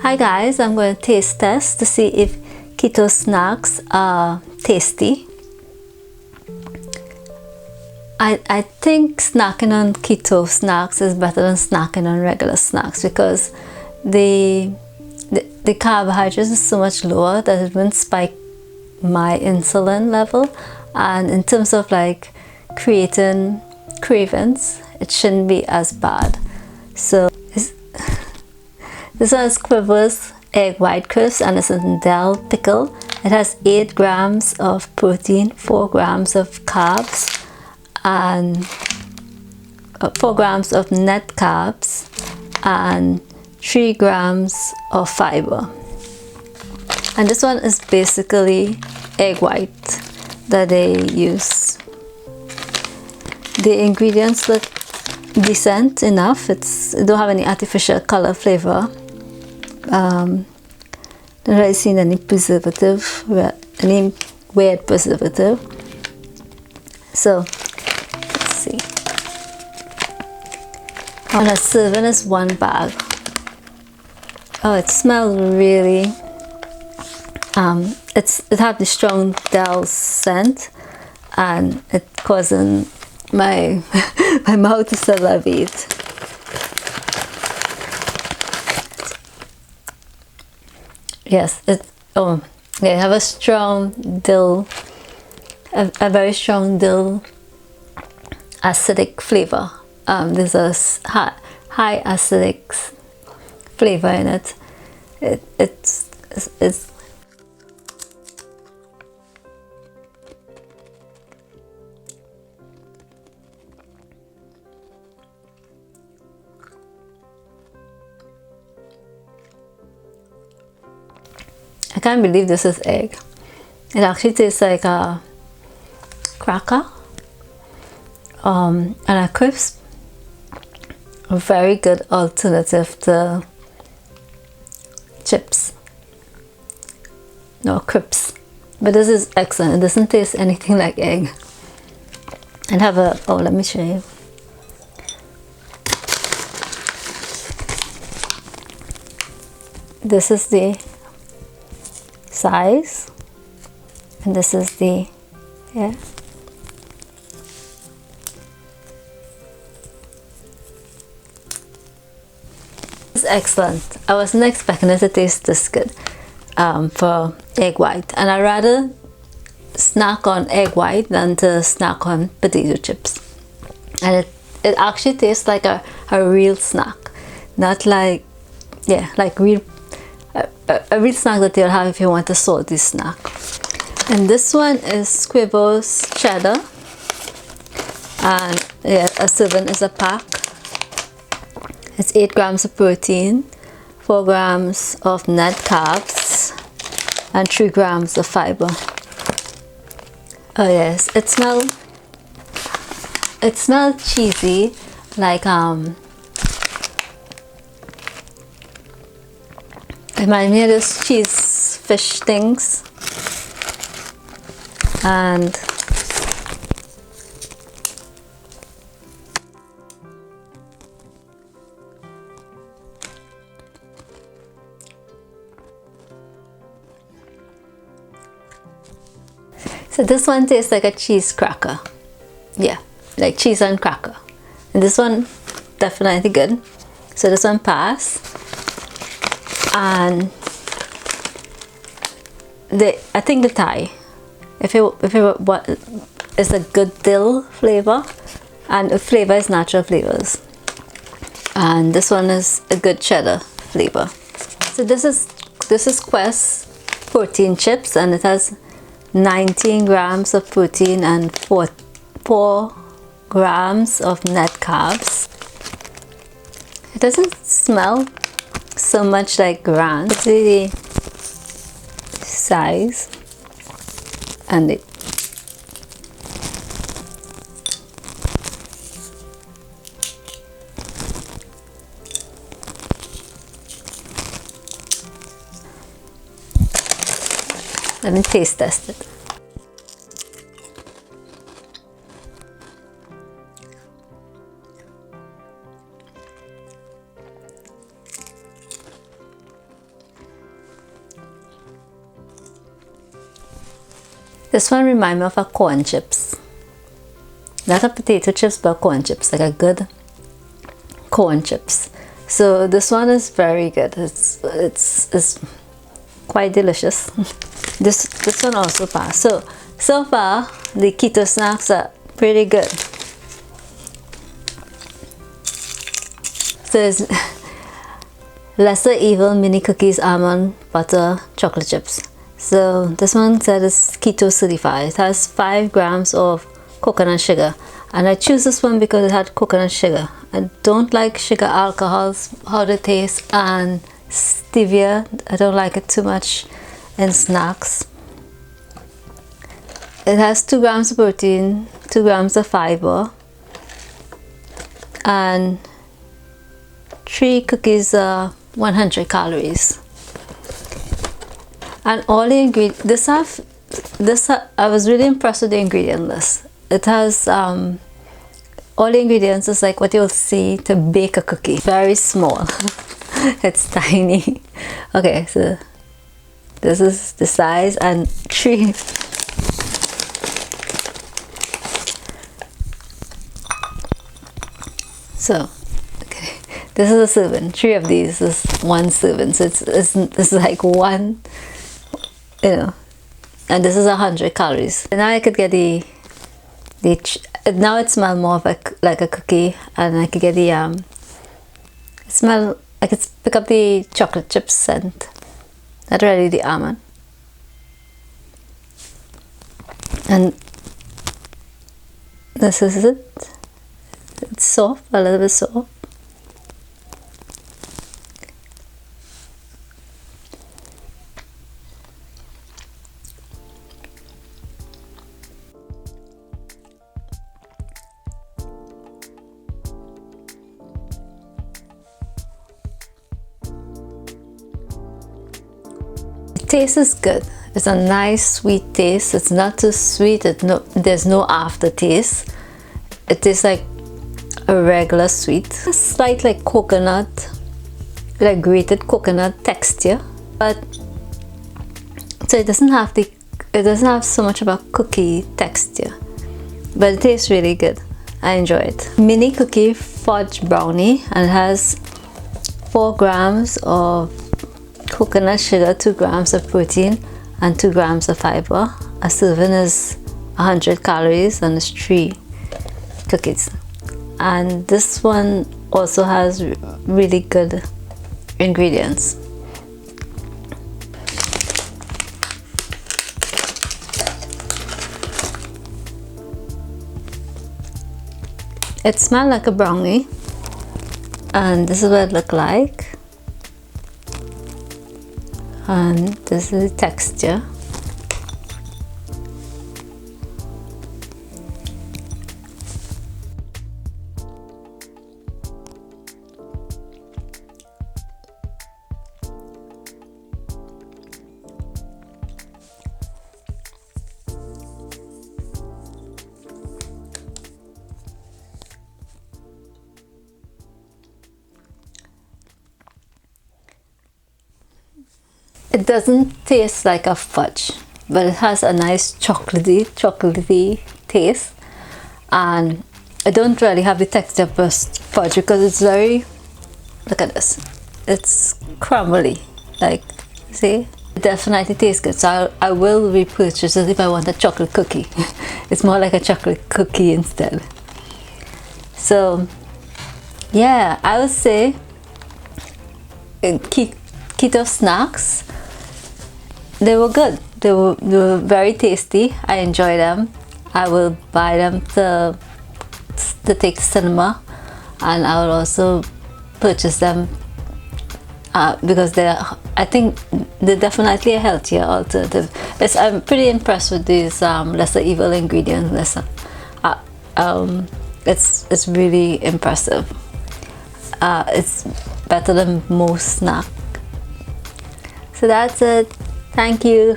Hi guys, I'm going to taste test to see if keto snacks are tasty. I think snacking on keto snacks is better than snacking on regular snacks because the carbohydrates is so much lower that it wouldn't spike my insulin level, and in terms of like creating cravings, it shouldn't be as bad. So this one is Quevos egg white crisps and it's in Dill pickle. It has 8 grams of protein, 4 grams of carbs, and 4 grams of net carbs, and 3 grams of fiber. And this one is basically egg white that they use. The ingredients look decent enough. It don't have any artificial color flavor. Don't really seen any preservative, any weird preservative. So let's see. And a serving is 1 bag. Oh, it smells really. It has the strong Dill scent, and it causing my my mouth to salivate. Yes, it have a strong dill, a very strong dill acidic flavor. There's a high acidic flavor in it. It's I can't believe this is egg. It actually tastes like a cracker and a crisp. A very good alternative to chips. No, crisps. But this is excellent. It doesn't taste anything like egg. And have a, let me show you. This is the size, and this is the It's excellent. I wasn't expecting it to taste this good for egg white, and I'd rather snack on egg white than to snack on potato chips. And it actually tastes like a real snack, not like like real a real snack that you'll have if you want a salty snack. And this one is Squibbles Cheddar, and a serving is a pack. It's 8 grams of protein, 4 grams of net carbs, and 3 grams of fiber. Oh yes, it smells cheesy, like it reminds me of those cheese fish things, and so this one tastes like a cheese cracker. Yeah, like cheese and cracker. And this one definitely good. So this one pass. And I think the Thai, if it what is a good dill flavor, and the flavor is natural flavors. And this one is a good cheddar flavor. So this is Quest protein chips, and it has 19 grams of protein and 4 grams of net carbs. It doesn't smell so much like grand. It's the size and the let me taste test it. This one reminds me of a corn chips. Not a potato chips, but corn chips, like a good corn chips. So this one is very good. It's quite delicious. This one also passed. So far the keto snacks are pretty good. So there's Lesser Evil mini cookies, almond butter chocolate chips. So this one said it's keto certified. It has 5 grams of coconut sugar, and I choose this one because it had coconut sugar. I don't like sugar alcohols, how they taste, and stevia. I don't like it too much in snacks. It has 2 grams of protein, 2 grams of fiber, and 3 cookies are 100 calories. And all the ingredients, I was really impressed with the ingredient list. It has all the ingredients is like what you'll see to bake a cookie. Very small. It's tiny. Okay, so this is the size, and 3. So, okay, this is a serving. 3 of these is 1 serving. So it's like 1, you know, and this is 100 calories. And now I could get now it smells more of like a cookie, and I could get the it smell. I could pick up the chocolate chip scent. Not really the almond. And this is it. It's soft, a little bit soft. Taste is good. It's a nice sweet taste. It's not too sweet. There's no aftertaste. It tastes like a regular sweet. A slight like coconut, like grated coconut texture, but so it doesn't have so much of a cookie texture, but it tastes really good. I enjoy it. Mini cookie fudge brownie, and it has 4 grams of coconut sugar, 2 grams of protein, and 2 grams of fiber. A serving is 100 calories, and it's 3 cookies. And this one also has really good ingredients. It smells like a brownie, and this is what it looks like. And this is the texture. It doesn't taste like a fudge, but it has a nice chocolatey taste, and I don't really have the texture of fudge because it's very, look at this, it's crumbly, like, see, it definitely tastes good. So I will repurchase it if I want a chocolate cookie. It's more like a chocolate cookie instead. So yeah, I would say keto snacks, they were good. They were very tasty. I enjoy them. I will buy them to take to cinema, and I will also purchase them because I think they're definitely a healthier alternative. I'm pretty impressed with these lesser evil ingredients. It's really impressive. It's better than most snacks. So that's it. Thank you.